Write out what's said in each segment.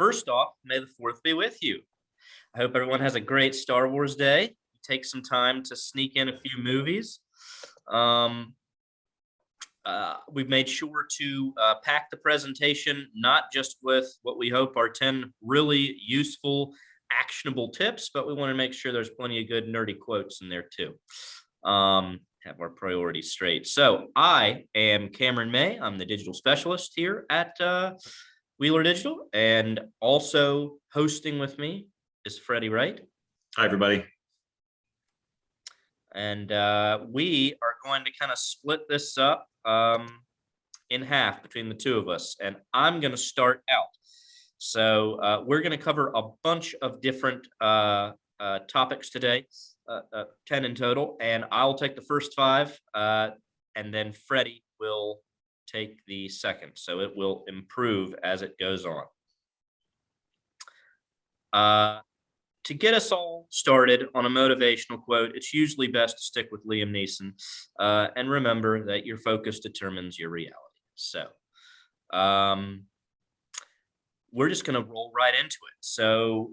first off, may the 4th be with you. I hope everyone has a great Star Wars day. Take some time to sneak in a few movies. We've made sure to pack the presentation, not just with what we hope are 10 really useful, actionable tips, but we want to make sure there's plenty of good nerdy quotes in there too. Have our priorities straight. So I am Cameron May. I'm the digital specialist here at Wheeler Digital, and also hosting with me is Freddie Wright. Hi, everybody. And we are going to kind of split this up in half between the two of us, and I'm going to start out. So we're going to cover a bunch of different topics today, 10 in total, and I'll take the first 5, and then Freddie will take the second. So it will improve as it goes on. To get us all started on a motivational quote, it's usually best to stick with Liam Neeson, and remember that your focus determines your reality. So we're just going to roll right into it. So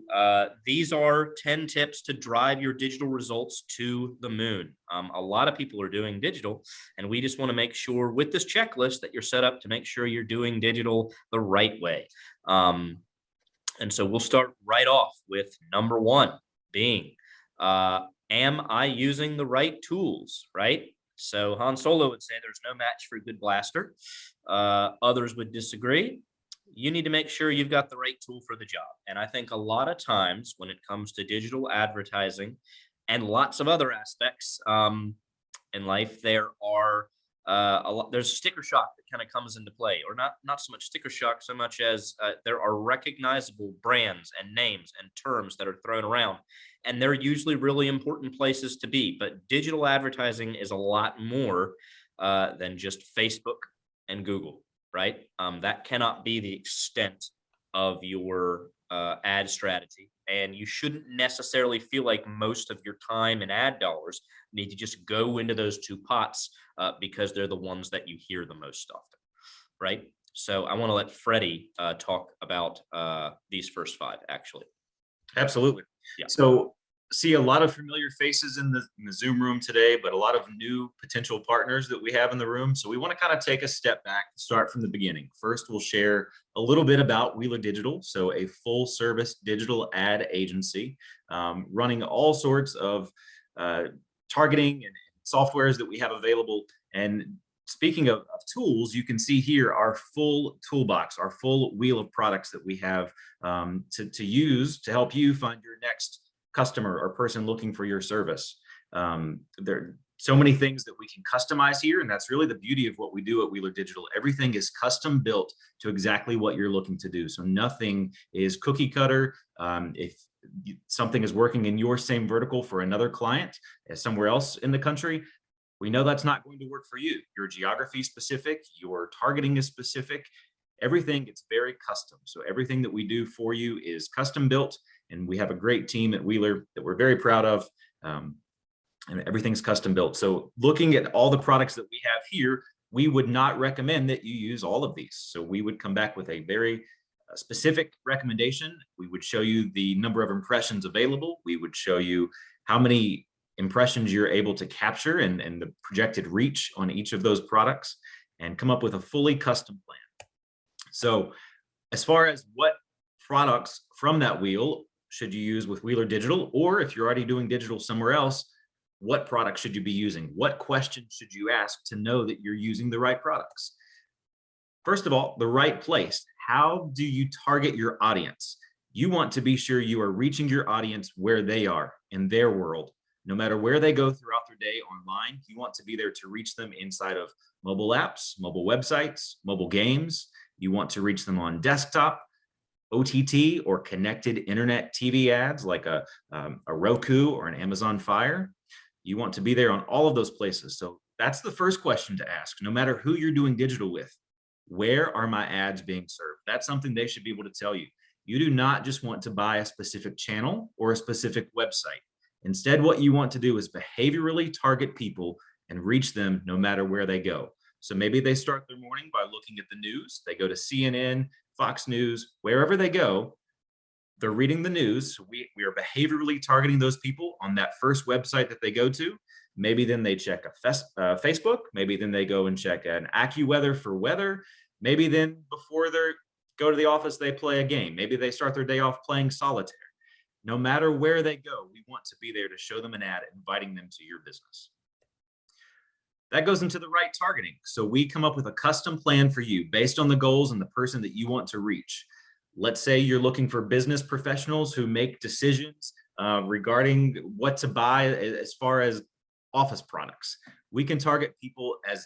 these are 10 tips to drive your digital results to the moon. A lot of people are doing digital, and we just want to make sure with this checklist that you're set up to make sure you're doing digital the right way. And so we'll start right off with number 1 being, am I using the right tools, right? So Han Solo would say there's no match for a good blaster. Others would disagree. You need to make sure you've got the right tool for the job. And I think a lot of times when it comes to digital advertising and lots of other aspects in life, there are there's sticker shock that kind of comes into play, or not so much sticker shock so much as there are recognizable brands and names and terms that are thrown around, and they're usually really important places to be. But digital advertising is a lot more than just Facebook and Google, right? That cannot be the extent of your ad strategy, and you shouldn't necessarily feel like most of your time and ad dollars need to just go into those 2 pots because they're the ones that you hear the most often, right? So I want to let Freddie talk about these first 5, actually. Absolutely. Yeah. So see a lot of familiar faces in the Zoom room today, but a lot of new potential partners that we have in the room. So we want to kind of take a step back, start from the beginning. First, we'll share a little bit about Wheeler Digital. So a full service digital ad agency running all sorts of targeting and softwares that we have available. And speaking of tools, you can see here our full toolbox, our full wheel of products that we have to use to help you find your next customer or person looking for your service. There are so many things that we can customize here, and that's really the beauty of what we do at Wheeler Digital. Everything is custom built to exactly what you're looking to do. So nothing is cookie cutter. If something is working in your same vertical for another client somewhere else in the country, we know that's not going to work for you. Your geography is specific, your targeting is specific, everything gets very custom. So everything that we do for you is custom built, and we have a great team at Wheeler that we're very proud of, and everything's custom built. So looking at all the products that we have here, we would not recommend that you use all of these. So we would come back with a very specific recommendation. We would show you the number of impressions available. We would show you how many impressions you're able to capture and the projected reach on each of those products, and come up with a fully custom plan. So as far as what products from that wheel should you use with Wheeler Digital, or if you're already doing digital somewhere else, what products should you be using? What questions should you ask to know that you're using the right products? First of all, the right place. How do you target your audience? You want to be sure you are reaching your audience where they are in their world. No matter where they go throughout their day online, you want to be there to reach them inside of mobile apps, mobile websites, mobile games. You want to reach them on desktop, OTT, or connected internet TV ads like a Roku or an Amazon Fire. You want to be there on all of those places. So that's the first question to ask. No matter who you're doing digital with, where are my ads being served? That's something they should be able to tell you. You do not just want to buy a specific channel or a specific website. Instead, what you want to do is behaviorally target people and reach them no matter where they go. So maybe they start their morning by looking at the news. They go to CNN, Fox News, wherever they go, They're reading the news. So we are behaviorally targeting those people on that first website that they go to. Maybe then they check Facebook. Maybe then they go and check an AccuWeather for weather. Maybe then before they go to the office, they play a game. Maybe they start their day off playing solitaire. No matter where they go, we want to be there to show them an ad inviting them to your business. That goes into the right targeting. So we come up with a custom plan for you based on the goals and the person that you want to reach. Let's say you're looking for business professionals who make decisions regarding what to buy as far as office products. We can target people as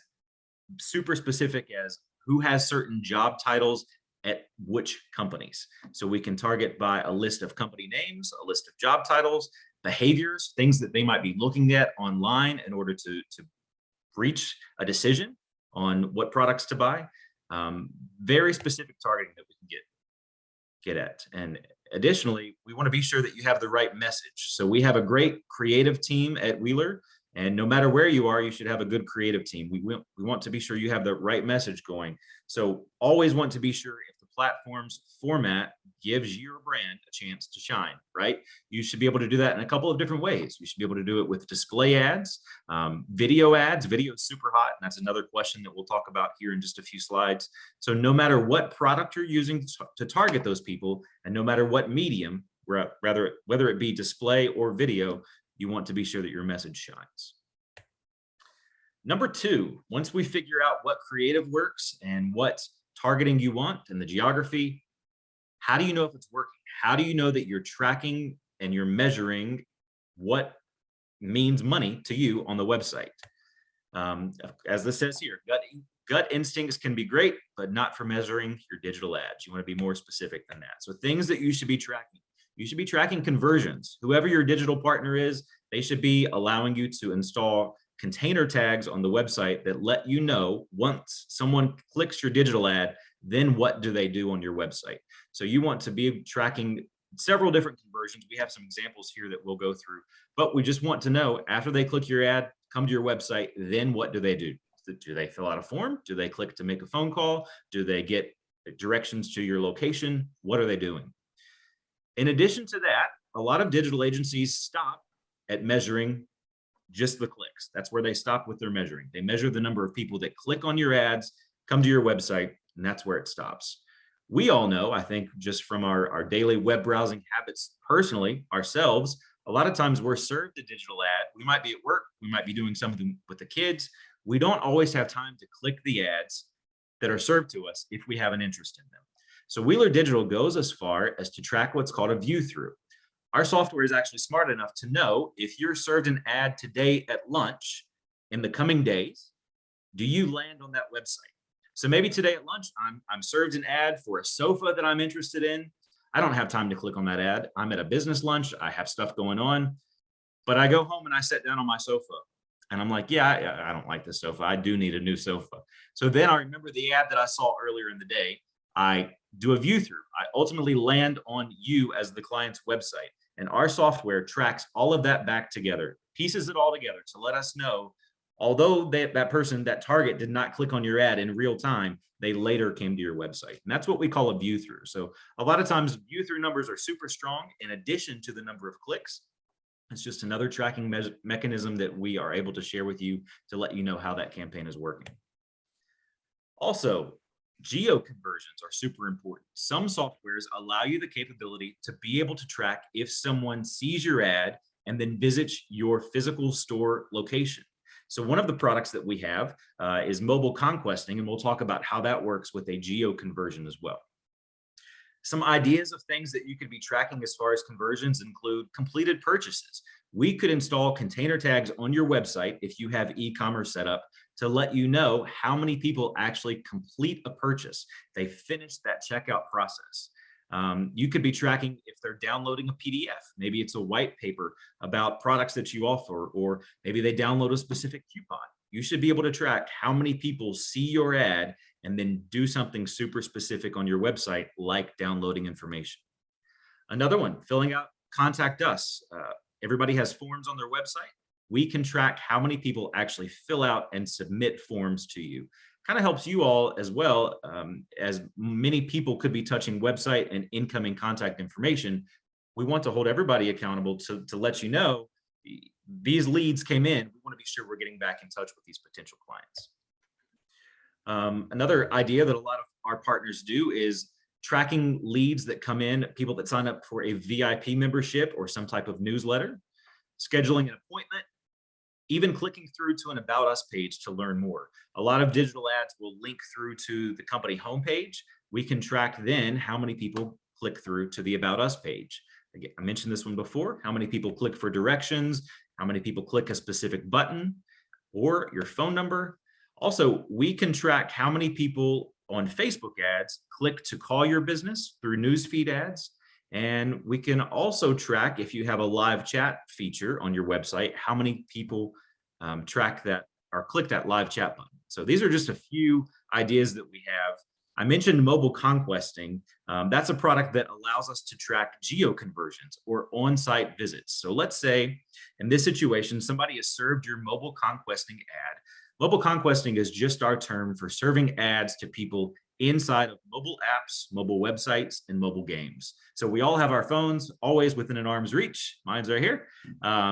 super specific as who has certain job titles at which companies. So we can target by a list of company names, a list of job titles, behaviors, things that they might be looking at online in order to reach a decision on what products to buy. Very specific targeting that we can get at. And additionally, we want to be sure that you have the right message. So we have a great creative team at Wheeler, and no matter where you are, you should have a good creative team. We want to be sure you have the right message going. So always want to be sure if the platform's format gives your brand a chance to shine, right? You should be able to do that in a couple of different ways. You should be able to do it with display ads, video ads. Video is super hot, and that's another question that we'll talk about here in just a few slides. So no matter what product you're using to target those people, and no matter what medium, rather whether it be display or video, you want to be sure that your message shines. Number two, once we figure out what creative works and what targeting you want and the geography, how do you know if it's working? How do you know that you're tracking and you're measuring what means money to you on the website? As this says here, gut instincts can be great, but not for measuring your digital ads. You want to be more specific than that. So things that you should be tracking. You should be tracking conversions. Whoever your digital partner is, they should be allowing you to install container tags on the website that let you know once someone clicks your digital ad, then what do they do on your website? So you want to be tracking several different conversions. We have some examples here that we'll go through, but we just want to know after they click your ad, come to your website, then what do they do? Do they fill out a form? Do they click to make a phone call? Do they get directions to your location? What are they doing? In addition to that, a lot of digital agencies stop at measuring just the clicks. That's where they stop with their measuring. They measure the number of people that click on your ads, come to your website, and that's where it stops. We all know, I think, just from our daily web browsing habits personally, ourselves, a lot of times we're served a digital ad. We might be at work, we might be doing something with the kids. We don't always have time to click the ads that are served to us if we have an interest in them. So Wheeler Digital goes as far as to track what's called a view through. Our software is actually smart enough to know if you're served an ad today at lunch in the coming days, do you land on that website? So maybe today at lunch, I'm served an ad for a sofa that I'm interested in. I don't have time to click on that ad. I'm at a business lunch. I have stuff going on, but I go home and I sit down on my sofa and I'm like, yeah, I don't like this sofa. I do need a new sofa. So then I remember the ad that I saw earlier in the day. I do a view through. I ultimately land on you as the client's website. And our software tracks all of that back together, pieces it all together to let us know, although that person, that target did not click on your ad in real time, they later came to your website. And that's what we call a view through. So a lot of times view through numbers are super strong in addition to the number of clicks. It's just another tracking mechanism that we are able to share with you to let you know how that campaign is working. Also, geo conversions are super important. Some softwares allow you the capability to be able to track if someone sees your ad and then visits your physical store location. So one of the products that we have is mobile conquesting, and we'll talk about how that works with a geo conversion as well. Some ideas of things that you could be tracking as far as conversions include completed purchases. We could install container tags on your website if you have e-commerce set up to let you know how many people actually complete a purchase. They finish that checkout process. You could be tracking if they're downloading a PDF. Maybe it's a white paper about products that you offer, or maybe they download a specific coupon. You should be able to track how many people see your ad and then do something super specific on your website, like downloading information. Another one, filling out Contact Us. Everybody has forms on their website. We can track how many people actually fill out and submit forms to you. kind of helps you all as well, as many people could be touching website and incoming contact information. We want to hold everybody accountable to let you know these leads came in. We want to be sure we're getting back in touch with these potential clients. Another idea that a lot of our partners do is tracking leads that come in, people that sign up for a VIP membership or some type of newsletter, scheduling an appointment, even clicking through to an About Us page to learn more. A lot of digital ads will link through to the company homepage. We can track then how many people click through to the About Us page. Again, I mentioned this one before, how many people click for directions, how many people click a specific button or your phone number. Also, we can track how many people on Facebook ads click to call your business through newsfeed ads. And we can also track, if you have a live chat feature on your website, how many people track that or click that live chat button. So these are just a few ideas that we have. I mentioned mobile conquesting. That's a product that allows us to track geo conversions or on-site visits. So let's say in this situation, somebody has served your mobile conquesting ad. Mobile conquesting is just our term for serving ads to people inside of mobile apps, mobile websites, and mobile games. So we all have our phones always within an arm's reach. Mine's right here.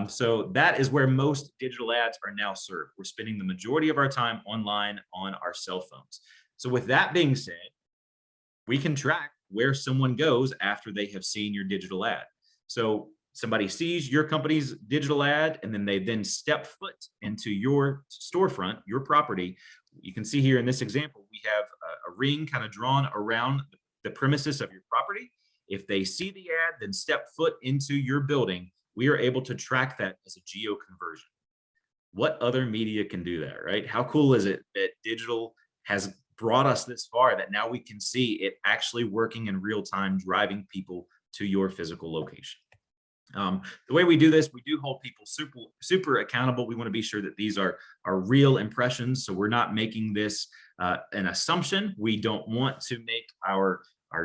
So that is where most digital ads are now served. We're spending the majority of our time online on our cell phones. So with that being said, we can track where someone goes after they have seen your digital ad. So somebody sees your company's digital ad and then they step foot into your storefront, your property. You can see here in this example, we have a ring kind of drawn around the premises of your property. If they see the ad, then step foot into your building, we are able to track that as a geo conversion. What other media can do that, right? How cool is it that digital has brought us this far, that now we can see it actually working in real time, driving people to your physical location? The way we do this, we do hold people super accountable. We want to be sure that these are real impressions. So we're not making this an assumption. We don't want to make our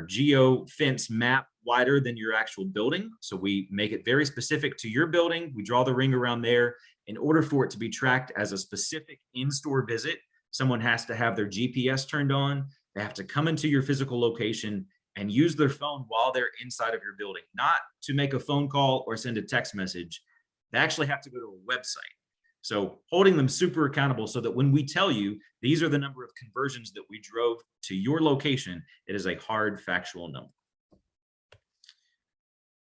geo fence map wider than your actual building. So we make it very specific to your building. We draw the ring around there. In order for it to be tracked as a specific in-store visit, someone has to have their GPS turned on. They have to come into your physical location and use their phone while they're inside of your building, not to make a phone call or send a text message. They actually have to go to a website. So holding them super accountable so that when we tell you these are the number of conversions that we drove to your location, it is a hard factual number.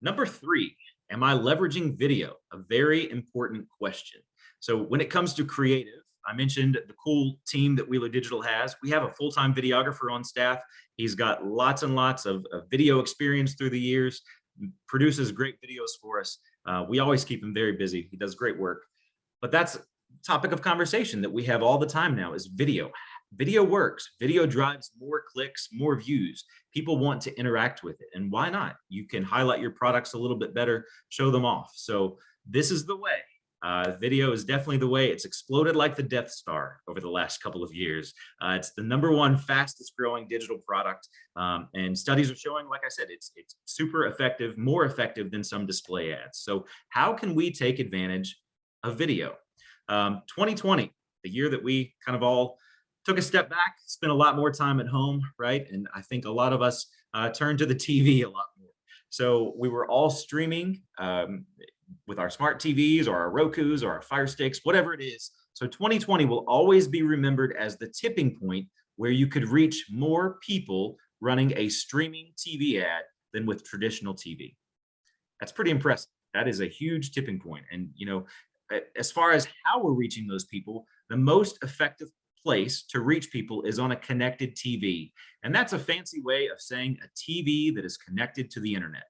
Number 3, am I leveraging video? A very important question. So when it comes to creative, I mentioned the cool team that Wheeler Digital has. We have a full-time videographer on staff. He's got lots and lots of video experience through the years, produces great videos for us. We always keep him very busy. He does great work. But that's a topic of conversation that we have all the time now is video. Video works. Video drives more clicks, more views. People want to interact with it. And why not? You can highlight your products a little bit better, show them off. So this is the way. Video is definitely the way. It's exploded like the Death Star over the last couple of years. It's the #1 fastest growing digital product. And studies are showing, like I said, it's super effective, more effective than some display ads. So how can we take advantage of video? 2020, the year that we kind of all took a step back, spent a lot more time at home, right? And I think a lot of us turned to the TV a lot more. So we were all streaming with our smart TVs or our Rokus or our Fire Sticks, whatever it is. So 2020 will always be remembered as the tipping point where you could reach more people running a streaming TV ad than with traditional TV. That's pretty impressive. That is a huge tipping point. And, you know, as far as how we're reaching those people, the most effective place to reach people is on a connected TV. And that's a fancy way of saying a TV that is connected to the internet.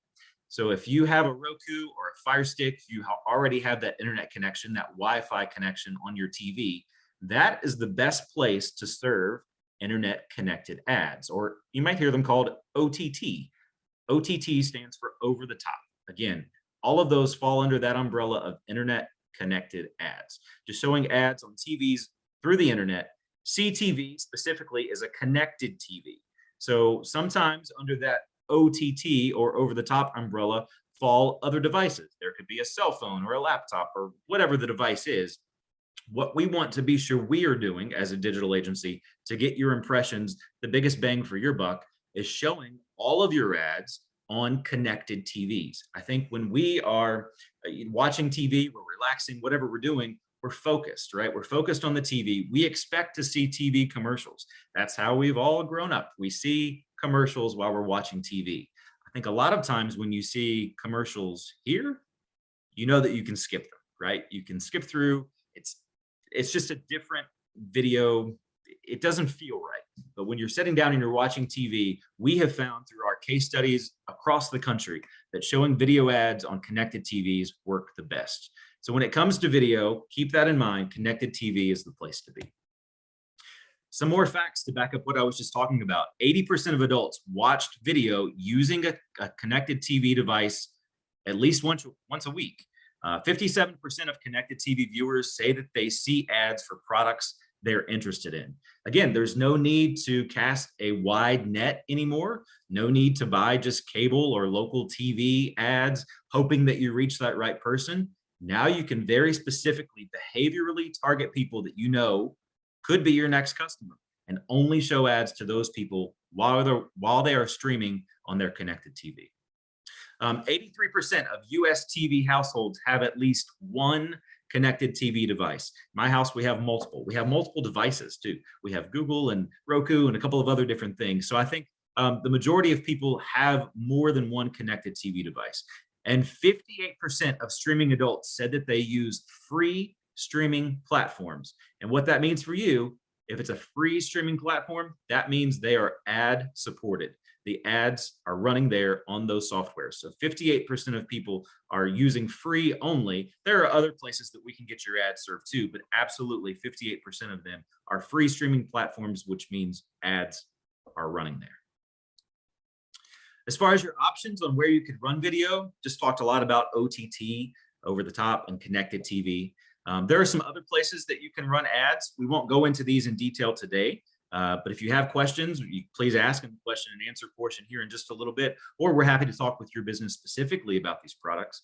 So if you have a Roku or a Fire Stick, you already have that internet connection, that Wi-Fi connection on your TV, that is the best place to serve internet connected ads, or you might hear them called OTT. OTT stands for over the top. Again, all of those fall under that umbrella of internet connected ads, just showing ads on TVs through the internet. CTV specifically is a connected TV. So sometimes under that OTT or over the top umbrella fall other devices. There could be a cell phone or a laptop or whatever the device is. What we want to be sure we are doing as a digital agency to get your impressions the biggest bang for your buck is showing all of your ads on connected TVs. I think when we are watching TV, we're relaxing, whatever we're doing, we're focused, right? We're focused on the TV. We expect to see TV commercials. That's how we've all grown up. We see commercials while we're watching TV. I think a lot of times when you see commercials here, you know that you can skip them, right? You can skip through. It's it's just a different video. It doesn't feel right. But when you're sitting down and you're watching TV, we have found through our case studies across the country that showing video ads on connected TVs work the best. So when it comes to video, keep that in mind. Connected TV is the place to be. Some more facts to back up what I was just talking about. 80% of adults watched video using a connected TV device at least once a week. 57% of connected TV viewers say that they see ads for products they're interested in. Again, there's no need to cast a wide net anymore. No need to buy just cable or local TV ads, hoping that you reach that right person. Now you can very specifically behaviorally target people that you know could be your next customer and only show ads to those people while they are streaming on their connected TV. 83% of US TV households have at least one connected TV device. My house, we have multiple. We have multiple devices too. We have Google and Roku and a couple of other different things. So I think the majority of people have more than one connected TV device. And 58% of streaming adults said that they use free streaming platforms. And what that means for you, if it's a free streaming platform, that means they are ad supported. The ads are running there on those softwares. So 58% of people are using free only. There are other places that we can get your ads served too, but absolutely 58% of them are free streaming platforms, which means ads are running there. As far as your options on where you could run video, just talked a lot about OTT, over the top, and connected TV. There are some other places that you can run ads. We won't go into these in detail today. But if you have questions, please ask in the question and answer portion here in just a little bit, or we're happy to talk with your business specifically about these products.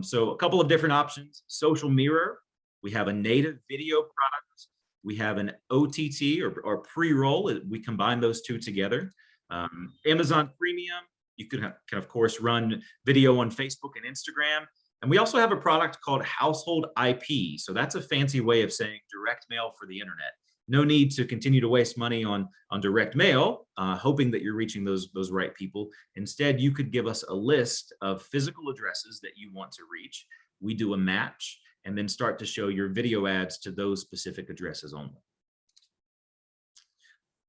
So a couple of different options. Social Mirror, we have a native video product. We have an OTT or pre-roll. We combine those two together. Amazon Premium, you can of course run video on Facebook and Instagram. And we also have a product called Household IP. So that's a fancy way of saying direct mail for the internet. No need to continue to waste money on direct mail, hoping that you're reaching those right people. Instead, you could give us a list of physical addresses that you want to reach. We do a match and then start to show your video ads to those specific addresses only.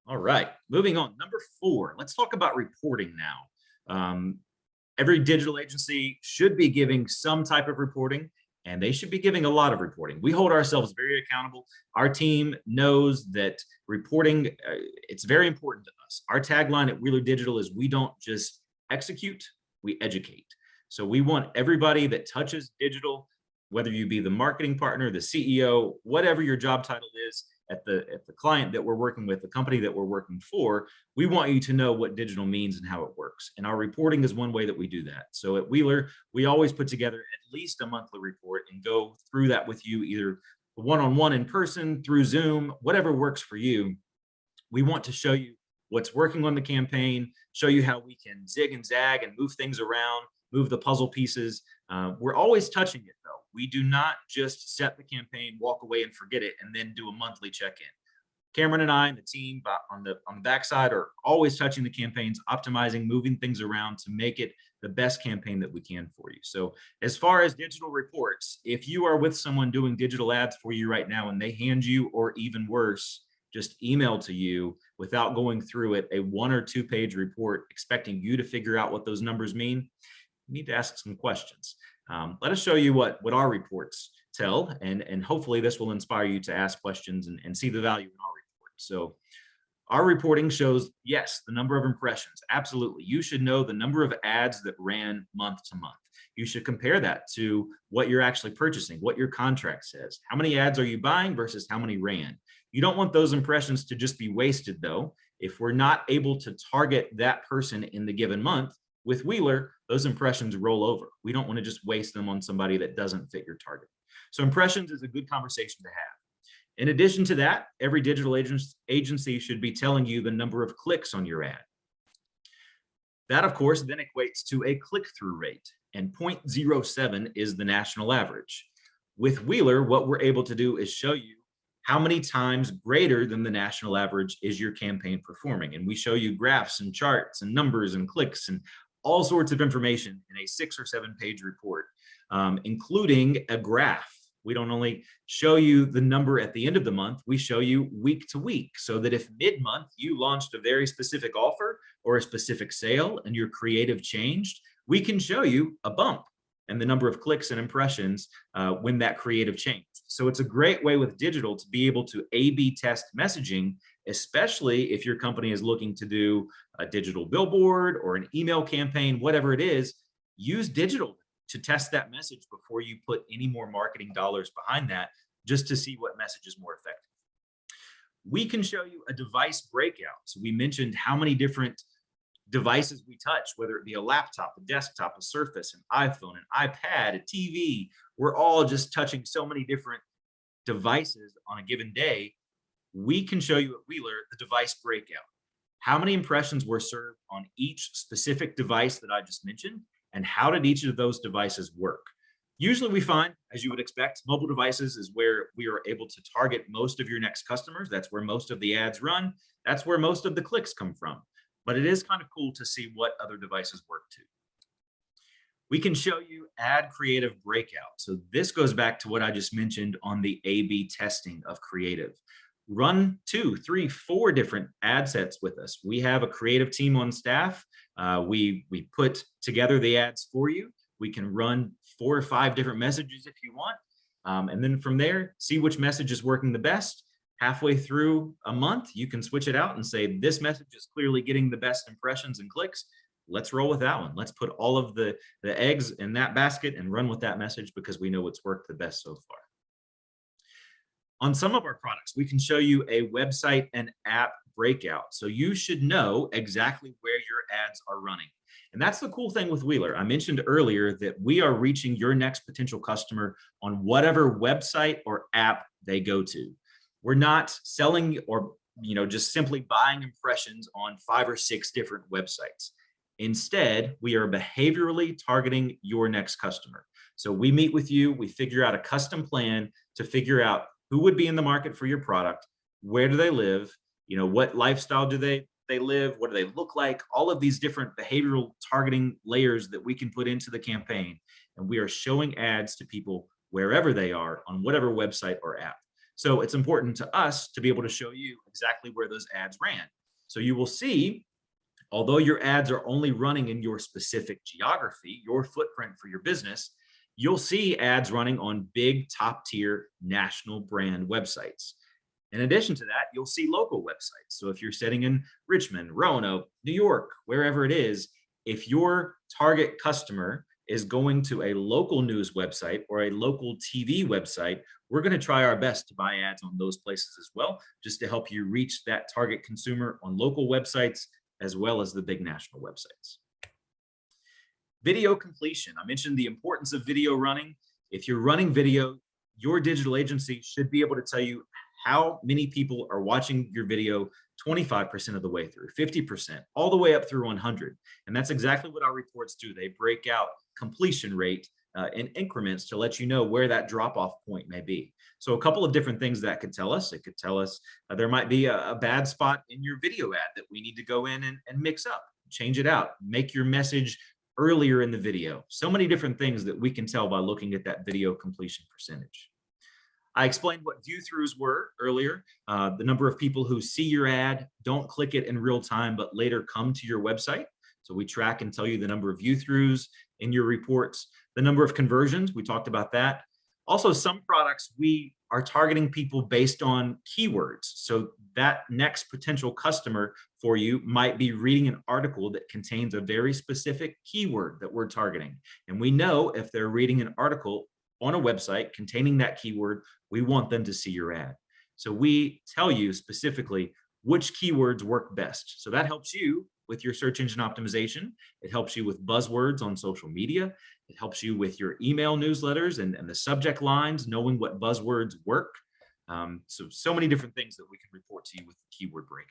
All right, moving on. Number 4, let's talk about reporting now. Every digital agency should be giving some type of reporting, and they should be giving a lot of reporting. We hold ourselves very accountable. Our team knows that reporting, it's very important to us. Our tagline at Wheeler Digital is we don't just execute, we educate. So we want everybody that touches digital, whether you be the marketing partner, the CEO, whatever your job title is, at the client that we're working with, the company that we're working for, we want you to know what digital means and how it works. And our reporting is one way that we do that. So at Wheeler, we always put together at least a monthly report and go through that with you, either one-on-one in person, through Zoom, whatever works for you. We want to show you what's working on the campaign, show you how we can zig and zag and move things around, move the puzzle pieces. We're always touching it though. We do not just set the campaign, walk away and forget it, and then do a monthly check-in. Cameron and I and the team on the backside are always touching the campaigns, optimizing, moving things around to make it the best campaign that we can for you. So as far as digital reports, if you are with someone doing digital ads for you right now and they hand you, or even worse, just email to you without going through it, a 1 or 2 page report expecting you to figure out what those numbers mean, you need to ask some questions. Let us show you what our reports tell, and hopefully this will inspire you to ask questions and see the value in our report. So our reporting shows, yes, the number of impressions. Absolutely. You should know the number of ads that ran month to month. You should compare that to what you're actually purchasing, what your contract says. How many ads are you buying versus how many ran? You don't want those impressions to just be wasted though. If we're not able to target that person in the given month, With Wheeler, those impressions roll over. We don't want to just waste them on somebody that doesn't fit your target. So impressions is a good conversation to have. In addition to that, every digital agency should be telling you the number of clicks on your ad. That, of course, then equates to a click-through rate, and 0.07 is the national average. With Wheeler, what we're able to do is show you how many times greater than the national average is your campaign performing. And we show you graphs and charts and numbers and clicks and all sorts of information in a 6 or 7 page report, including a graph. We don't only show you the number at the end of the month, we show you week to week, so that if mid-month you launched a very specific offer or a specific sale and your creative changed, we can show you a bump and the number of clicks and impressions when that creative changed. So it's a great way with digital to be able to A/B test messaging, especially if your company is looking to do a digital billboard or an email campaign, whatever it is. Use digital to test that message before you put any more marketing dollars behind that, just to see what message is more effective. We can show you a device breakout. So we mentioned how many different devices we touch, whether it be a laptop, a desktop, a Surface, an iPhone, an iPad, a TV. We're all just touching so many different devices on a given day. We can show you at Wheeler the device breakout. How many impressions were served on each specific device that I just mentioned, and how did each of those devices work? Usually we find, as you would expect, mobile devices is where we are able to target most of your next customers. That's where most of the ads run. That's where most of the clicks come from. But it is kind of cool to see what other devices work too. We can show you ad creative breakout. So this goes back to what I just mentioned on the A/B testing of creative. Run 2, 3, 4 different ad sets with us. We have a creative team on staff. We put together the ads for you. We can run 4 or 5 different messages if you want. And then from there, see which message is working the best. Halfway through a month, you can switch it out and say, this message is clearly getting the best impressions and clicks. Let's roll with that one. Let's put all of the eggs in that basket and run with that message because we know it's worked the best so far. On some of our products, we can show you a website and app breakout. So you should know exactly where your ads are running. And that's the cool thing with Wheeler. I mentioned earlier that we are reaching your next potential customer on whatever website or app they go to. We're not selling or just simply buying impressions on 5 or 6 different websites. Instead, we are behaviorally targeting your next customer. So we meet with you, we figure out a custom plan to figure out who would be in the market for your product, where do they live, what lifestyle do they live, what do they look like, all of these different behavioral targeting layers that we can put into the campaign. And we are showing ads to people wherever they are on whatever website or app. So it's important to us to be able to show you exactly where those ads ran. So you will see, although your ads are only running in your specific geography, your footprint for your business, you'll see ads running on big top tier national brand websites. In addition to that, you'll see local websites. So if you're sitting in Richmond, Roanoke, New York, wherever it is, if your target customer is going to a local news website or a local TV website, we're going to try our best to buy ads on those places as well, just to help you reach that target consumer on local websites as well as the big national websites. Video completion. I mentioned the importance of video running. If you're running video, your digital agency should be able to tell you how many people are watching your video 25% of the way through, 50%, all the way up through 100. And that's exactly what our reports do. They break out completion rate in increments to let you know where that drop-off point may be. So a couple of different things that could tell us. It could tell us there might be a bad spot in your video ad that we need to go in and mix up, change it out, make your message earlier in the video. So many different things that we can tell by looking at that video completion percentage. I explained what view-throughs were earlier, the number of people who see your ad, don't click it in real time, but later come to your website. So we track and tell you the number of view-throughs in your reports, the number of conversions, we talked about that. Also, some products, we are targeting people based on keywords. So that next potential customer for you might be reading an article that contains a very specific keyword that we're targeting. And we know if they're reading an article on a website containing that keyword, we want them to see your ad. So we tell you specifically which keywords work best. So that helps you with your search engine optimization. It helps you with buzzwords on social media. It helps you with your email newsletters and the subject lines, knowing what buzzwords work. So many different things that we can report to you with the keyword breakout.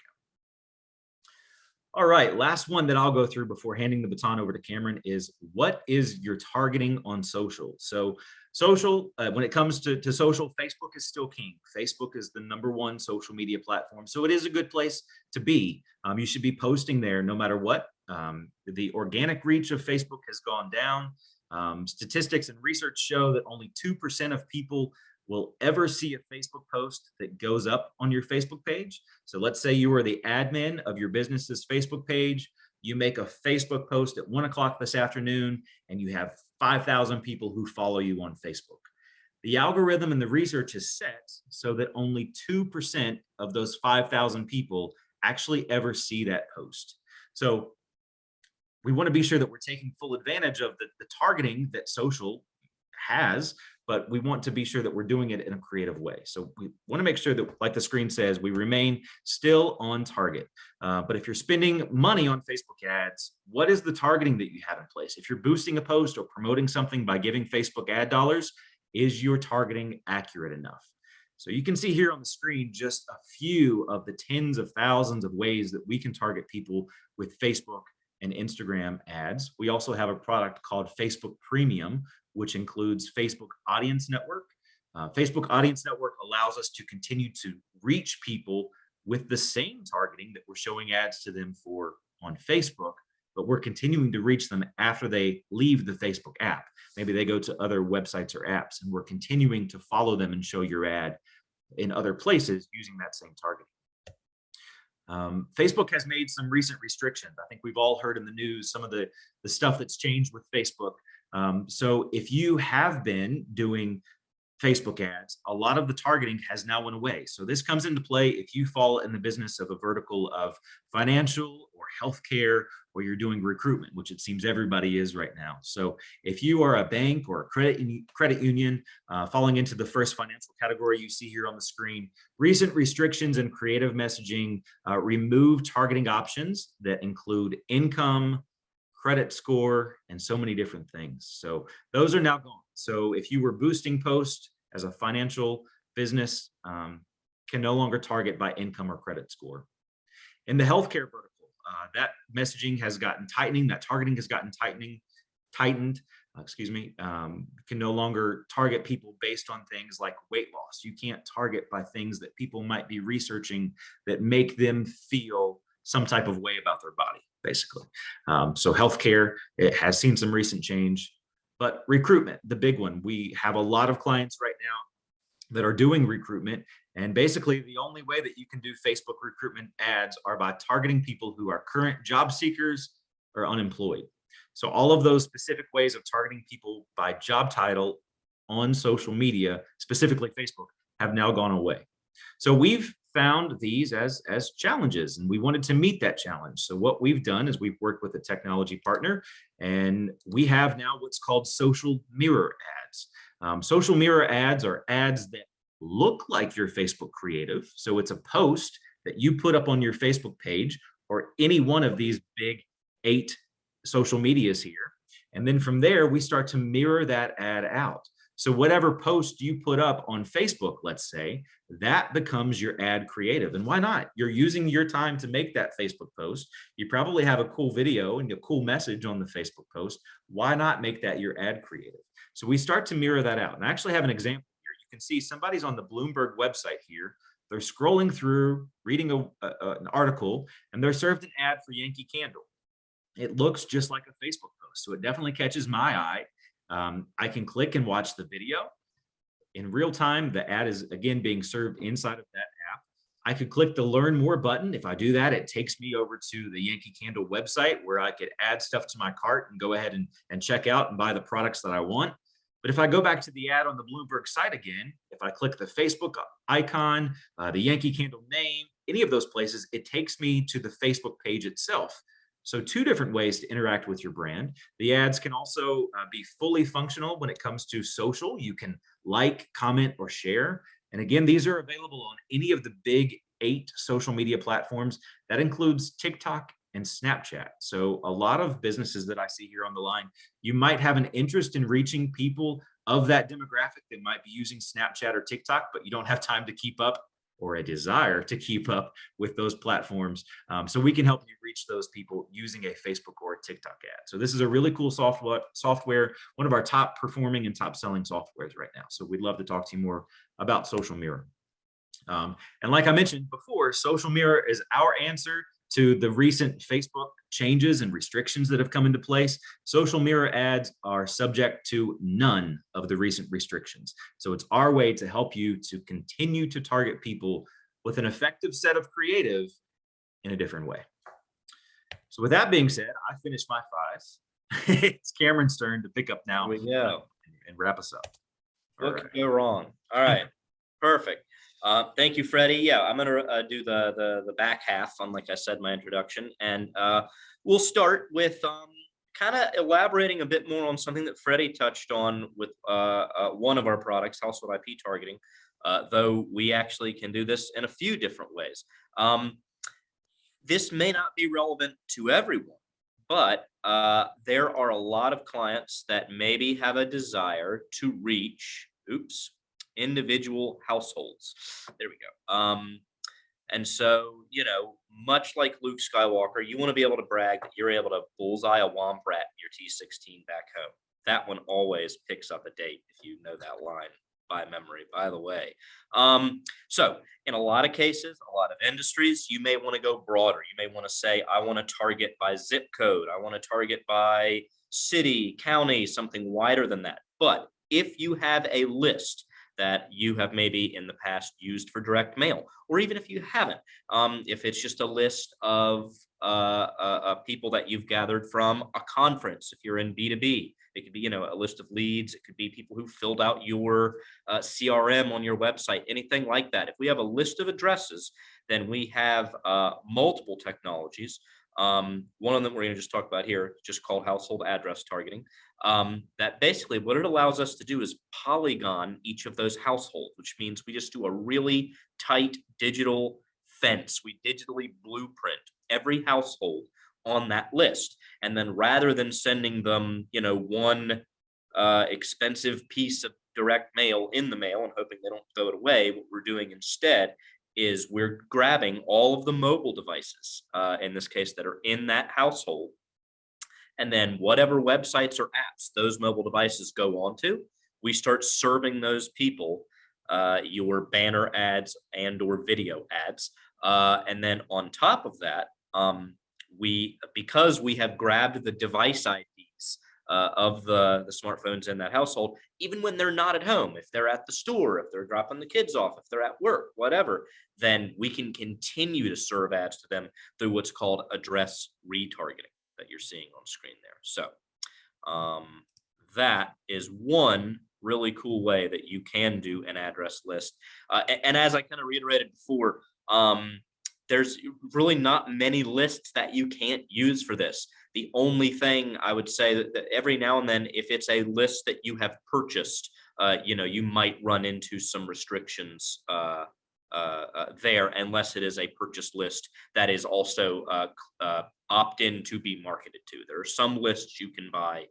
All right, last one that I'll go through before handing the baton over to Cameron is, what is your targeting on social? So social, when it comes to social, Facebook is still king. Facebook is the #1 social media platform. So it is a good place to be. You should be posting there no matter what. The organic reach of Facebook has gone down. Statistics and research show that only 2% of people will ever see a Facebook post that goes up on your Facebook page. So let's say you are the admin of your business's Facebook page. You make a Facebook post at 1 o'clock this afternoon, and you have 5,000 people who follow you on Facebook. The algorithm and the research is set so that only 2% of those 5,000 people actually ever see that post. So we want to be sure that we're taking full advantage of the targeting that social has, but we want to be sure that we're doing it in a creative way. So we want to make sure that, like the screen says, we remain still on target. But if you're spending money on Facebook ads, what is the targeting that you have in place? If you're boosting a post or promoting something by giving Facebook ad dollars, is your targeting accurate enough? So you can see here on the screen just a few of the tens of thousands of ways that we can target people with Facebook and Instagram ads. We also have a product called Facebook Premium, which includes Facebook Audience Network. Facebook Audience Network allows us to continue to reach people with the same targeting that we're showing ads to them for on Facebook, but we're continuing to reach them after they leave the Facebook app. Maybe they go to other websites or apps, and we're continuing to follow them and show your ad in other places using that same targeting. Facebook has made some recent restrictions. I think we've all heard in the news some of the stuff that's changed with Facebook. So if you have been doing Facebook ads, a lot of the targeting has now went away. So this comes into play if you fall in the business of a vertical of financial or healthcare, or you're doing recruitment, which it seems everybody is right now. So if you are a bank or a credit union falling into the first financial category you see here on the screen, recent restrictions and creative messaging remove targeting options that include income, credit score, and so many different things. So those are now gone. So if you were boosting posts as a financial business, can no longer target by income or credit score. In the healthcare vertical, that messaging has gotten tightening, that targeting has gotten tightened, can no longer target people based on things like weight loss. You can't target by things that people might be researching that make them feel some type of way about their body, basically. So healthcare, it has seen some recent change. But recruitment, the big one, we have a lot of clients right now that are doing recruitment. And basically the only way that you can do Facebook recruitment ads are by targeting people who are current job seekers or unemployed. So all of those specific ways of targeting people by job title on social media, specifically Facebook, have now gone away. So we've found these as challenges, and we wanted to meet that challenge. So what we've done is we've worked with a technology partner, and we have now what's called social mirror ads. Social mirror ads are ads that look like your Facebook creative. So it's a post that you put up on your Facebook page or any one of these big 8 social medias here. And then from there, we start to mirror that ad out. So whatever post you put up on Facebook, let's say, that becomes your ad creative. And why not? You're using your time to make that Facebook post. You probably have a cool video and a cool message on the Facebook post. Why not make that your ad creative? So we start to mirror that out. And I actually have an example here. You can see somebody's on the Bloomberg website here. They're scrolling through, reading an article, and they're served an ad for Yankee Candle. It looks just like a Facebook post. So it definitely catches my eye. I can click and watch the video. In real time, the ad is again being served inside of that app. I could click the learn more button. If I do that, it takes me over to the Yankee Candle website where I could add stuff to my cart and go ahead and check out and buy the products that I want. But if I go back to the ad on the Bloomberg site again, if I click the Facebook icon, the Yankee Candle name, any of those places, it takes me to the Facebook page itself. So 2 different ways to interact with your brand. The ads can also be fully functional when it comes to social. You can like, comment, or share. And again, these are available on any of the big 8 social media platforms. That includes TikTok, and Snapchat. So a lot of businesses that I see here on the line, you might have an interest in reaching people of that demographic that might be using Snapchat or TikTok, but you don't have time to keep up or a desire to keep up with those platforms. So we can help you reach those people using a Facebook or a TikTok ad. So this is a really cool software, one of our top performing and top selling softwares right now. So we'd love to talk to you more about Social Mirror. And like I mentioned before, Social Mirror is our answer to the recent Facebook changes and restrictions that have come into place. Social Mirror ads are subject to none of the recent restrictions. So it's our way to help you to continue to target people with an effective set of creative in a different way. So with that being said, I finished my fives. It's Cameron's turn to pick up now Here we go. and wrap us up. What could go wrong? All right, perfect. Thank you, Freddie. Yeah, I'm gonna do the back half on, like I said, my introduction, and we'll start with kind of elaborating a bit more on something that Freddie touched on with one of our products, household IP targeting. Though we actually can do this in a few different ways. This may not be relevant to everyone, but there are a lot of clients that maybe have a desire to reach, individual households. There we go. And so, much like Luke Skywalker, you want to be able to brag that you're able to bullseye a womp rat in your T16 back home. That one always picks up a date if you know that line by memory, by the way. So in a lot of cases, a lot of industries, you may want to go broader. You may want to say, I want to target by zip code. I want to target by city, county, something wider than that. But if you have a list that you have maybe in the past used for direct mail, or even if you haven't, if it's just a list of people that you've gathered from a conference, if you're in B2B, it could be, a list of leads. It could be people who filled out your CRM on your website, anything like that. If we have a list of addresses, then we have multiple technologies. One of them we're going to just talk about here, just called household address targeting. That basically what it allows us to do is polygon each of those households, which means we just do a really tight digital fence. We digitally blueprint every household on that list. And then rather than sending them, one expensive piece of direct mail in the mail and hoping they don't throw it away, what we're doing instead is we're grabbing all of the mobile devices, in this case, that are in that household. And then whatever websites or apps those mobile devices go onto, we start serving those people your banner ads and or video ads. And then on top of that, because we have grabbed the device IDs of the smartphones in that household, even when they're not at home, if they're at the store, if they're dropping the kids off, if they're at work, whatever, then we can continue to serve ads to them through what's called address retargeting that you're seeing on screen there. So that is one really cool way that you can do an address list. And as I kind of reiterated before, there's really not many lists that you can't use for this. The only thing I would say that every now and then, if it's a list that you have purchased, you might run into some restrictions there, unless it is a purchase list that is also opt-in to be marketed to. There are some lists you can buy,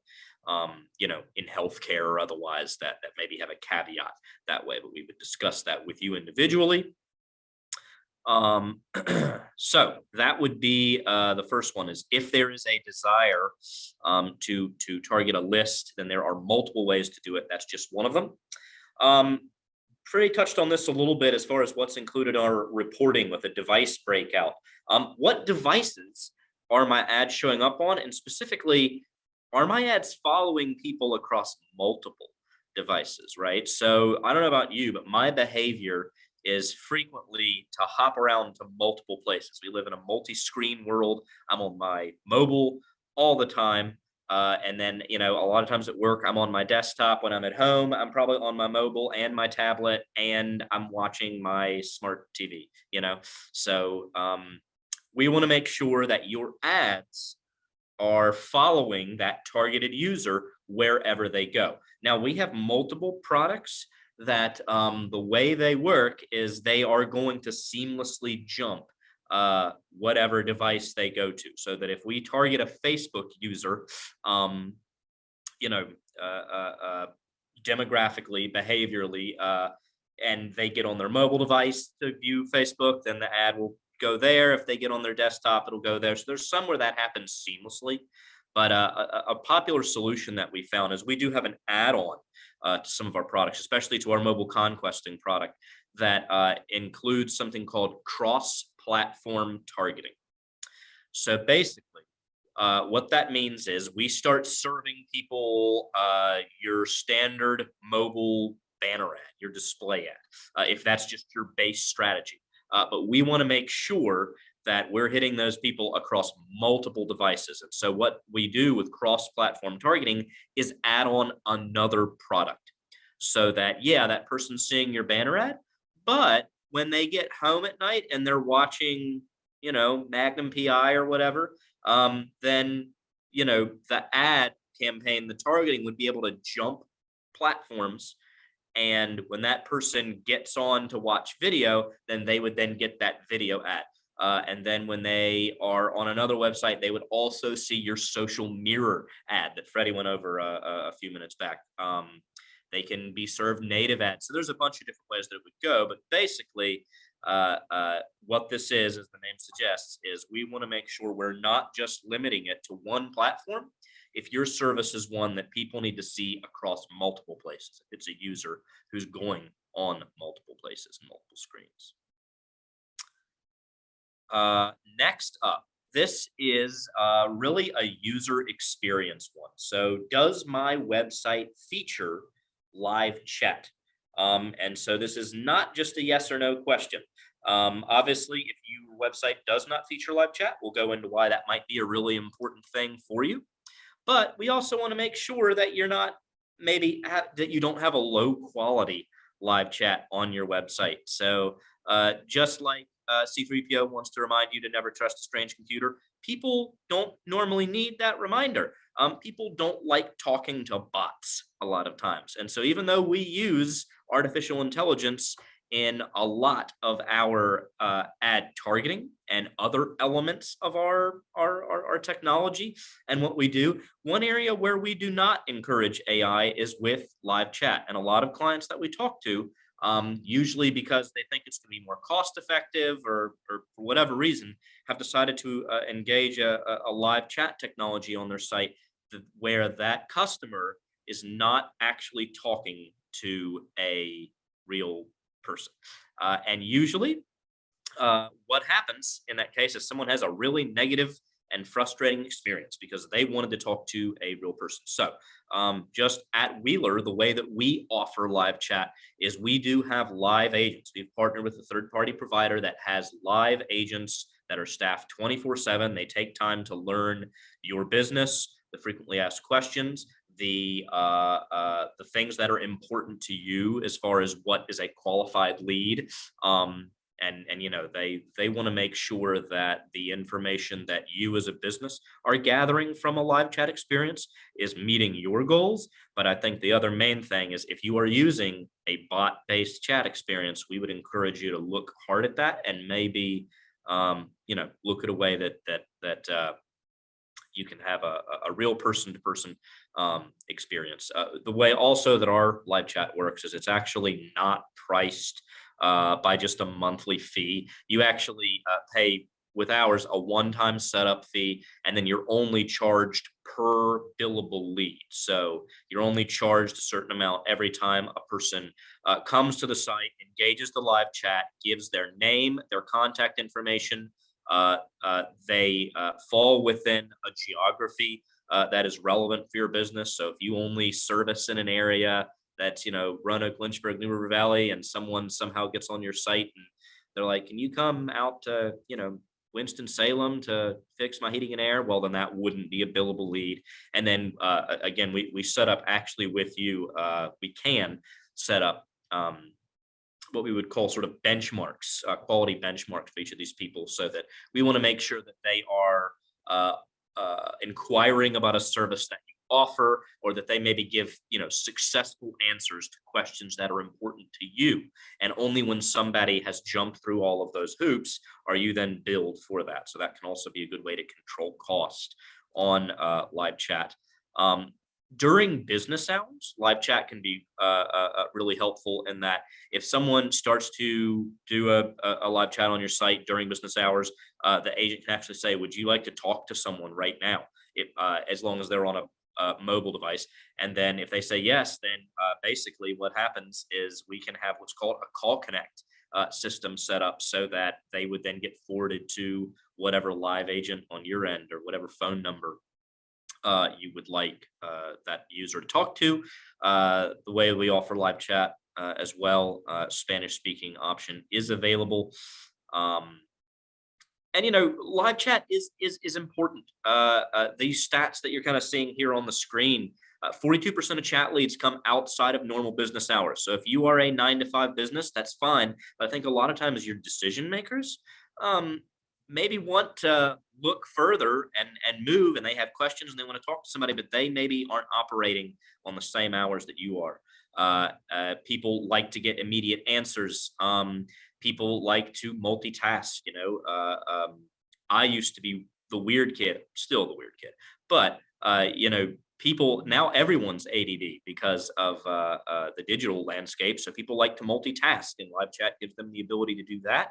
in healthcare or otherwise that maybe have a caveat that way, but we would discuss that with you individually. So that would be the first one, is if there is a desire to target a list, then there are multiple ways to do it. That's just one of them. Freddie touched on this a little bit as far as what's included in our reporting with a device breakout. What devices are my ads showing up on? And specifically, are my ads following people across multiple devices, right? So I don't know about you, but my behavior is frequently to hop around to multiple places. We live in a multi-screen world. I'm on my mobile all the time. And then, a lot of times at work, I'm on my desktop. When I'm at home, I'm probably on my mobile and my tablet, and I'm watching my smart TV, So we want to make sure that your ads are following that targeted user wherever they go. Now, we have multiple products that the way they work is they are going to seamlessly jump whatever device they go to. So that if we target a Facebook user, um, you know, demographically, behaviorally, and they get on their mobile device to view Facebook, then the ad will go there. If they get on their desktop, it'll go there. So there's some where that happens seamlessly. But a popular solution that we found is we do have an add-on to some of our products, especially to our mobile conquesting product, that includes something called cross-platform targeting. So basically, what that means is we start serving people your standard mobile banner ad, your display ad, if that's just your base strategy. But we want to make sure that we're hitting those people across multiple devices. And so what we do with cross-platform targeting is add on another product so that, yeah, that person's seeing your banner ad, but when they get home at night and they're watching, Magnum PI or whatever, then, the ad campaign, the targeting would be able to jump platforms. And when that person gets on to watch video, then they would then get that video ad. And then when they are on another website, they would also see your social mirror ad that Freddie went over a few minutes back. They can be served native ads. So there's a bunch of different ways that it would go. But basically, what this is, as the name suggests, is we want to make sure we're not just limiting it to one platform. If your service is one that people need to see across multiple places, it's a user who's going on multiple places, multiple screens. Next up, this is really a user experience one. So does my website feature live chat? And so this is not just a yes or no question. Obviously, if your website does not feature live chat, we'll go into why that might be a really important thing for you. But we also want to make sure that you're not that you don't have a low quality live chat on your website. So just like C3PO wants to remind you to never trust a strange computer, people don't normally need that reminder. People don't like talking to bots a lot of times. And so even though we use artificial intelligence in a lot of our ad targeting and other elements of our technology and what we do, one area where we do not encourage AI is with live chat. And a lot of clients that we talk to, usually because they think it's going to be more cost effective or for whatever reason, have decided to engage a live chat technology on their site where that customer is not actually talking to a real person. And usually what happens in that case is someone has a really negative and frustrating experience because they wanted to talk to a real person. So just at Wheeler, the way that we offer live chat is we do have live agents. We've partnered with a third-party provider that has live agents that are staffed 24/7. They take time to learn your business, the frequently asked questions, the things that are important to you as far as what is a qualified lead. And they want to make sure that the information that you as a business are gathering from a live chat experience is meeting your goals. But I think the other main thing is if you are using a bot-based chat experience, we would encourage you to look hard at that and maybe look at a way that you can have a real person-to-person experience. The way also that our live chat works is it's actually not priced by just a monthly fee. You actually pay with ours a one-time setup fee, and then you're only charged per billable lead. So you're only charged a certain amount every time a person comes to the site, engages the live chat, gives their name, their contact information. They fall within a geography that is relevant for your business. So if you only service in an area that's, Roanoke, Lynchburg, New River Valley, and someone somehow gets on your site and they're like, can you come out to, Winston-Salem to fix my heating and air? Well, then that wouldn't be a billable lead. And then again, we set up actually with you, we can set up what we would call sort of benchmarks, quality benchmarks for each of these people, so that we want to make sure that they are inquiring about a service that you offer, or that they maybe give, successful answers to questions that are important to you. And only when somebody has jumped through all of those hoops are you then billed for that. So that can also be a good way to control cost on live chat. Um, During business hours, live chat can be really helpful in that if someone starts to do a live chat on your site during business hours, the agent can actually say, "Would you like to talk to someone right now?" As long as they're on a mobile device. And then if they say yes, then basically what happens is we can have what's called a call connect system set up so that they would then get forwarded to whatever live agent on your end or whatever phone number you would like that user to talk to. The way we offer live chat as well, Spanish speaking option is available. Um, and live chat is important. These stats that you're kind of seeing here on the screen, 42% of chat leads come outside of normal business hours. So if you are a 9 to 5 business, that's fine. But I think a lot of times your decision makers um, maybe want to look further and move, and they have questions and they want to talk to somebody, but they maybe aren't operating on the same hours that you are. People like to get immediate answers. People like to multitask. I used to be the weird kid, still the weird kid, but people now, everyone's ADD because of the digital landscape. So people like to multitask, and live chat gives them the ability to do that.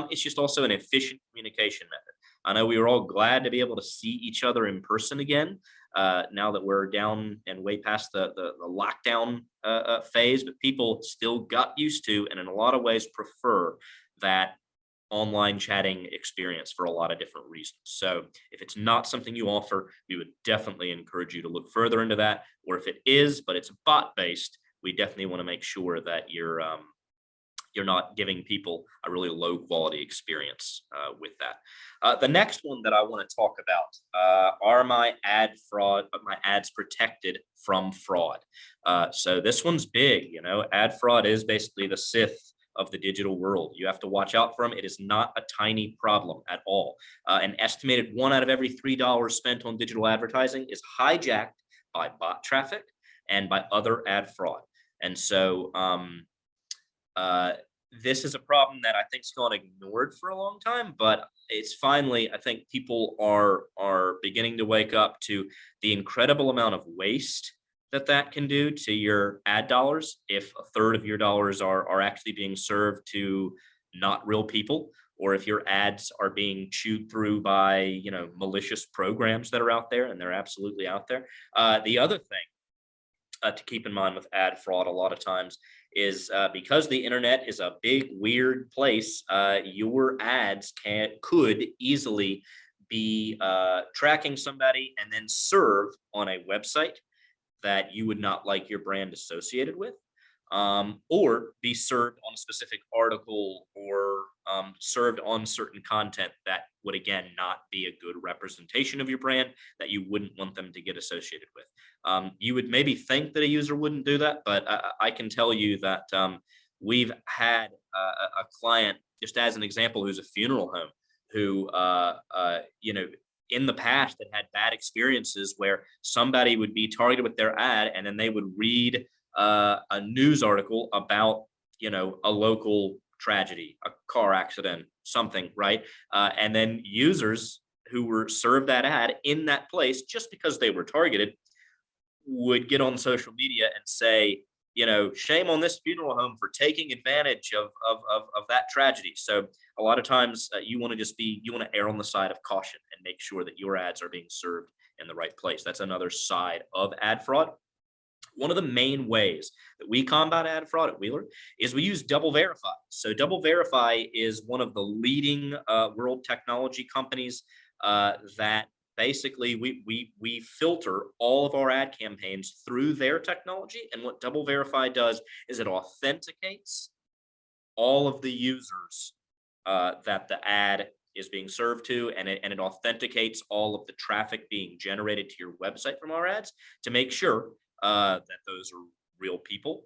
It's just also an efficient communication method. I know we were all glad to be able to see each other in person again. Now that we're down and way past the lockdown phase, but people still got used to, and in a lot of ways prefer, that online chatting experience for a lot of different reasons. So if it's not something you offer, we would definitely encourage you to look further into that. Or if it is, but it's bot based, we definitely want to make sure that you're not giving people a really low quality experience with that. The next one that I want to talk about are my ads protected from fraud? So this one's big. Ad fraud is basically the Sith of the digital world. You have to watch out for them. It is not a tiny problem at all. An estimated 1 out of every $3 spent on digital advertising is hijacked by bot traffic and by other ad fraud. And so this is a problem that I think's gone ignored for a long time, but it's finally, I think people are beginning to wake up to the incredible amount of waste that can do to your ad dollars if a third of your dollars are actually being served to not real people, or if your ads are being chewed through by malicious programs that are out there, and they're absolutely out there. The other thing to keep in mind with ad fraud a lot of times is because the internet is a big weird place, your ads could easily be tracking somebody and then serve on a website that you would not like your brand associated with, or be served on a specific article, or served on certain content that would, again, not be a good representation of your brand, that you wouldn't want them to get associated with. You would maybe think that a user wouldn't do that, but I can tell you that we've had a client, just as an example, who's a funeral home, who in the past that had bad experiences where somebody would be targeted with their ad, and then they would read a news article about a local tragedy, a car accident, something, right? And then users who were served that ad in that place, just because they were targeted, would get on social media and say, shame on this funeral home for taking advantage of that tragedy. So a lot of times you want to err on the side of caution and make sure that your ads are being served in the right place. That's another side of ad fraud. One of the main ways that we combat ad fraud at Wheeler is we use Double Verify. So Double Verify is one of the leading world technology companies that basically we filter all of our ad campaigns through their technology. And what Double Verify does is it authenticates all of the users that the ad is being served to, and it authenticates all of the traffic being generated to your website from our ads to make sure that those are real people,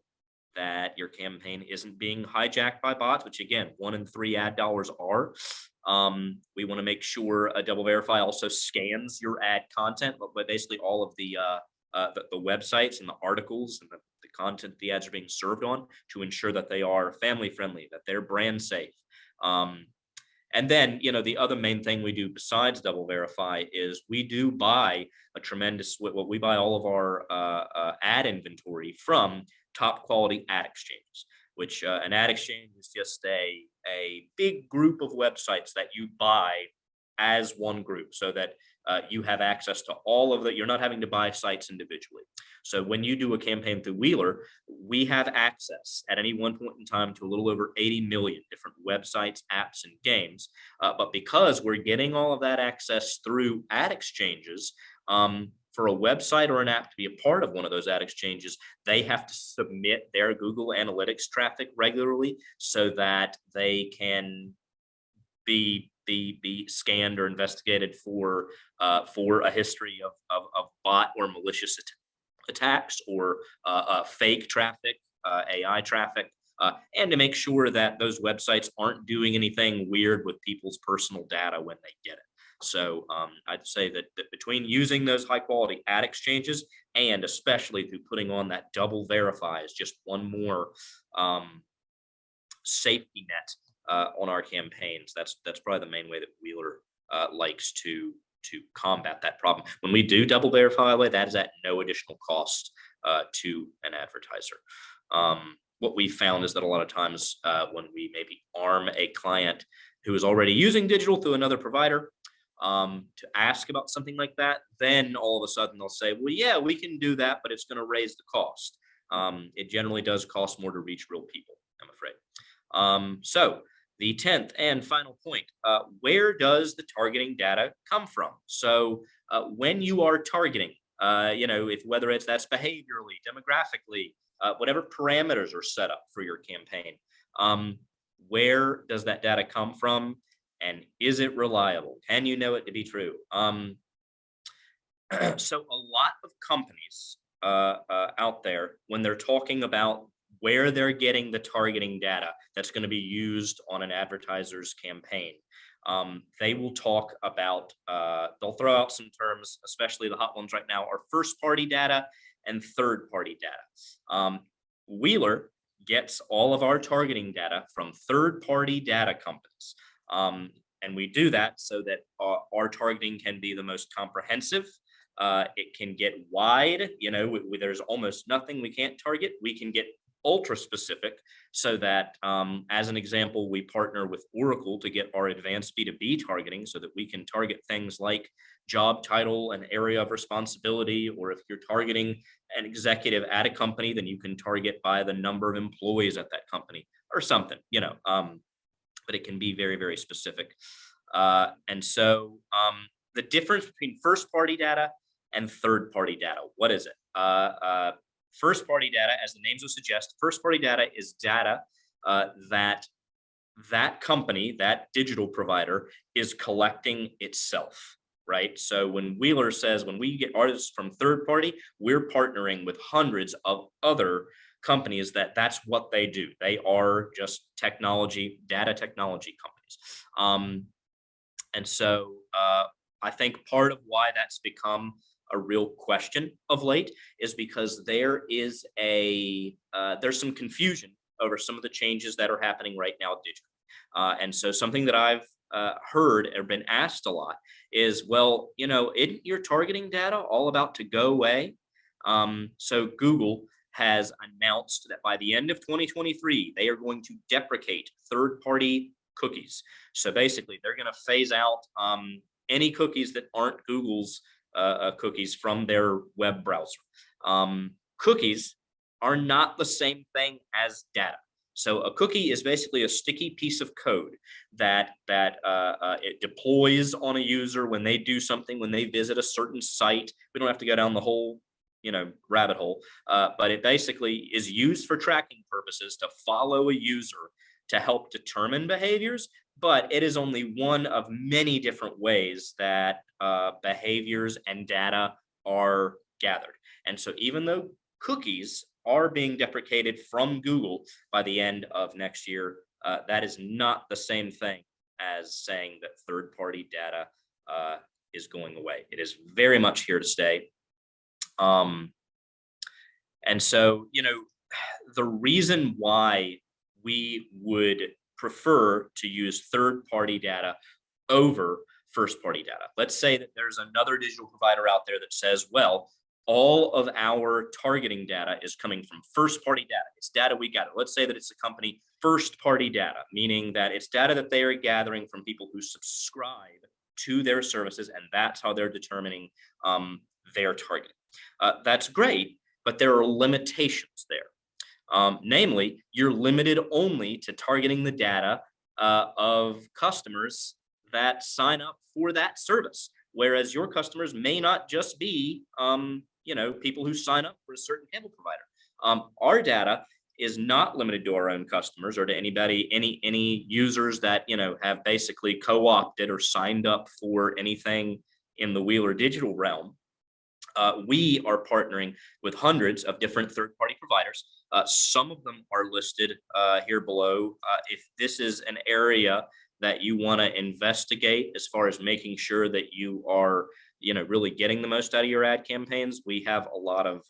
that your campaign isn't being hijacked by bots, which, again, 1 in 3 ad dollars are. We want to make sure Double Verify also scans your ad content, but basically all of the the websites and the articles and the content the ads are being served on to ensure that they are family friendly, that they're brand safe. And then, the other main thing we do besides double verify is we do buy what we buy all of our ad inventory from top quality ad exchanges, which an ad exchange is just a big group of websites that you buy as one group so that you have access to all of you're not having to buy sites individually. So when you do a campaign through Wheeler, we have access at any one point in time to a little over 80 million different websites, apps, and games. But because we're getting all of that access through ad exchanges, for a website or an app to be a part of one of those ad exchanges, they have to submit their Google Analytics traffic regularly so that they can be scanned or investigated for a history of bot or malicious attacks or fake traffic, AI traffic, and to make sure that those websites aren't doing anything weird with people's personal data when they get it. So I'd say that between using those high quality ad exchanges and especially through putting on that double verify is just one more safety net on our campaigns. That's probably the main way that Wheeler likes to combat that problem. When we do double verify, that is at no additional cost to an advertiser. What we found is that a lot of times when we maybe arm a client who is already using digital through another provider to ask about something like that, then all of a sudden they'll say, well, yeah, we can do that, but it's going to raise the cost. It generally does cost more to reach real people, I'm afraid. So the 10th and final point, where does the targeting data come from? So when you are targeting, whether that's behaviorally, demographically, whatever parameters are set up for your campaign, where does that data come from? And is it reliable? Can you know it to be true? So a lot of companies out there, when they're talking about where they're getting the targeting data that's going to be used on an advertiser's campaign, they will talk about, they'll throw out some terms, especially the hot ones right now, are first-party data and third-party data. Wheeler gets all of our targeting data from third-party data companies. And we do that so that our targeting can be the most comprehensive. It can get wide, there's almost nothing we can't target. We can get ultra specific so that, as an example, we partner with Oracle to get our advanced B2B targeting so that we can target things like job title and area of responsibility, or if you're targeting an executive at a company, then you can target by the number of employees at that company or something, but it can be very, very specific. And so the difference between first-party data and third-party data, what is it? First-party data, as the names would suggest, first-party data is data that company, that digital provider, is collecting itself, right? So when Wheeler says, when we get artists from third-party, we're partnering with hundreds of other companies that's what they do. They are just data technology companies. And so I think part of why that's become a real question of late is because there's some confusion over some of the changes that are happening right now digitally. And so something that I've heard or been asked a lot is, well, isn't your targeting data all about to go away? So Google has announced that by the end of 2023, they are going to deprecate third-party cookies. So basically, they're going to phase out any cookies that aren't Google's cookies from their web browser. Cookies are not the same thing as data. So a cookie is basically a sticky piece of code that it deploys on a user when they do something, when they visit a certain site. We don't have to go down the whole rabbit hole, but it basically is used for tracking purposes to follow a user to help determine behaviors, but it is only one of many different ways that behaviors and data are gathered. And so even though cookies are being deprecated from Google by the end of next year, that is not the same thing as saying that third-party data is going away. It is very much here to stay. And so, the reason why we would prefer to use third-party data over first-party data. Let's say that there's another digital provider out there that says, well, all of our targeting data is coming from first-party data. It's data we gather. Let's say that it's a company first-party data, meaning that it's data that they are gathering from people who subscribe to their services, and that's how they're determining their targeting. That's great, but there are limitations there. Namely, you're limited only to targeting the data of customers that sign up for that service, whereas your customers may not just be, people who sign up for a certain cable provider. Our data is not limited to our own customers or to any users that have basically co-opted or signed up for anything in the Wheeler Digital realm. We are partnering with hundreds of different third-party providers. Some of them are listed here below. If this is an area that you want to investigate as far as making sure that you are, really getting the most out of your ad campaigns, we have a lot of,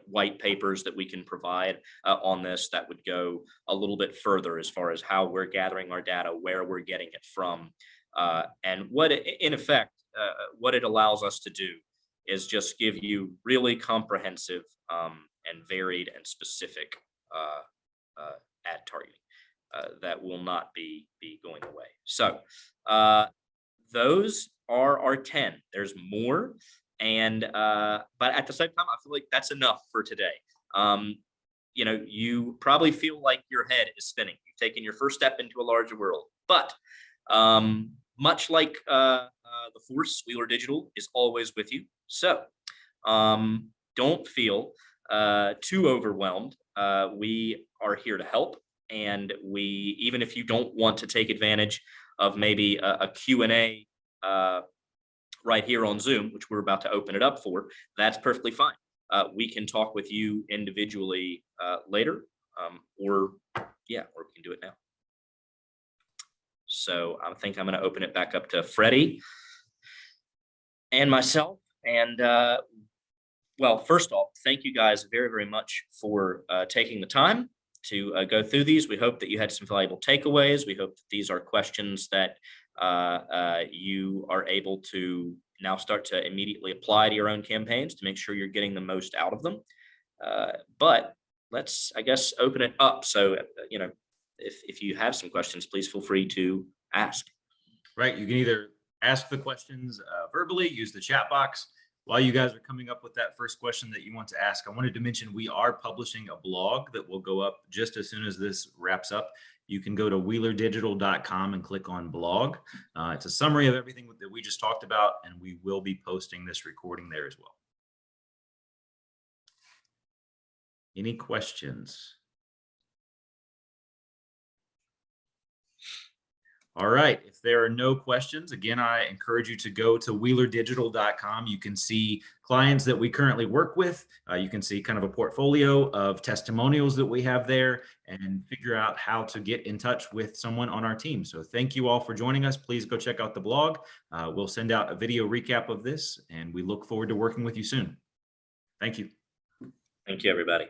white papers that we can provide on this that would go a little bit further as far as how we're gathering our data, where we're getting it from, and what it allows us to do is just give you really comprehensive and varied and specific ad targeting that will not be going away. So those are our 10. There's more, and but at the same time, I feel like that's enough for today. You probably feel like your head is spinning. You've taken your first step into a larger world, but much like the Force, Wheeler Digital is always with you. So don't feel too overwhelmed. We are here to help. And even if you don't want to take advantage of maybe a Q&A right here on Zoom, which we're about to open it up for, that's perfectly fine. We can talk with you individually later, or we can do it now. So I think I'm going to open it back up to Freddie and myself. And first off, thank you guys very, very much for taking the time to go through these. We hope that you had some valuable takeaways. We hope that these are questions that you are able to now start to immediately apply to your own campaigns to make sure you're getting the most out of them. But let's, I guess, open it up. So, if you have some questions, please feel free to ask. Right. You can either ask the questions verbally, use the chat box. While you guys are coming up with that first question that you want to ask, I wanted to mention we are publishing a blog that will go up just as soon as this wraps up. You can go to wheelerdigital.com and click on blog. It's a summary of everything that we just talked about, and we will be posting this recording there as well. Any questions? All right. If there are no questions, again, I encourage you to go to wheelerdigital.com. You can see clients that we currently work with. You can see kind of a portfolio of testimonials that we have there and figure out how to get in touch with someone on our team. So thank you all for joining us. Please go check out the blog. We'll send out a video recap of this, and we look forward to working with you soon. Thank you. Thank you, everybody.